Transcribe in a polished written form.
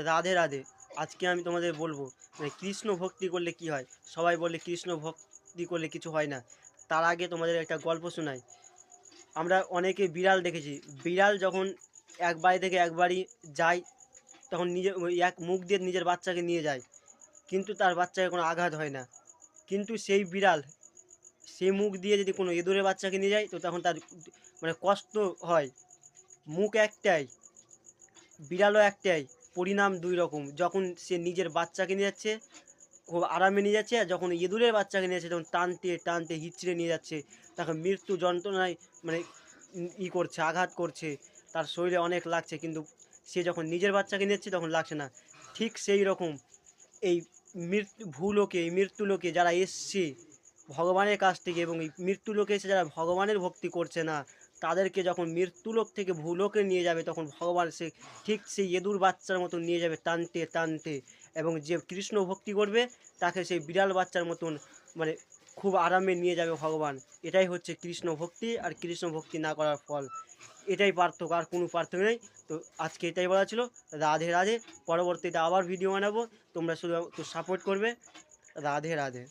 রাধে রাধে। আজকে আমি তোমাদের বলবো মানে কৃষ্ণ ভক্তি করলে কি হয়। সবাই বলে কৃষ্ণ ভক্তি করলে কিছু হয় না। তার আগে তোমাদের একটা গল্প শোনাই। আমরা অনেকে বিড়াল দেখেছি। বিড়াল যখন এক বাড়ি থেকে এক বাড়ি যায়, তখন নিজের ওই এক মুখ দিয়ে নিজের বাচ্চাকে নিয়ে যায়, কিন্তু তার বাচ্চাকে কোনো আঘাত হয় না। কিন্তু সেই বিড়াল সেই মুখ দিয়ে যদি কোনো ইঁদুরের বাচ্চাকে নিয়ে যায়, তো তখন তার মানে কষ্ট হয়। মুখ একটাই, বিড়ালও একটাই, পরিণাম দুই রকম। যখন সে নিজের বাচ্চাকে নিয়ে যাচ্ছে খুব আরামে নিয়ে যাচ্ছে, আর যখন ইঁদুরের বাচ্চাকে নিয়ে যাচ্ছে তখন টানতে টানতে হিচড়ে নিয়ে যাচ্ছে, তাকে মৃত্যু যন্ত্রণায় মানে করছে, আঘাত করছে, তার শরীরে অনেক লাগছে, কিন্তু সে যখন নিজের বাচ্চাকে নিয়ে যাচ্ছে তখন লাগছে না। ঠিক সেই রকম এই ভূলোকে, এই মৃত্যুলোকে যারা এসছে ভগবানের কাছ থেকে, এবং এই মৃত্যুলোকে এসে যারা ভগবানের ভক্তি করছে না, তাদেরকে যখন মৃত্যুলোক থেকে ভূলোকে নিয়ে যাবে, তখন ভগবান সে ঠিক সেই ইঁদুর বাচ্চার মতো নিয়ে যাবে টানতে টানতে। এবং যে কৃষ্ণ ভক্তি করবে তাকে সেই বিড়াল বাচ্চার মতন মানে খুব আরামে নিয়ে যাবে ভগবান। এটাই হচ্ছে কৃষ্ণ ভক্তি আর কৃষ্ণ ভক্তি না করার ফল। এটাই পার্থক্য, আর কোনো পার্থক্য নেই। তো আজকে এটাই বলা ছিল। রাধে রাধে। পরবর্তীতে আবার ভিডিও বানাবো, তোমরা শুধু একটু সাপোর্ট করবে। রাধে রাধে।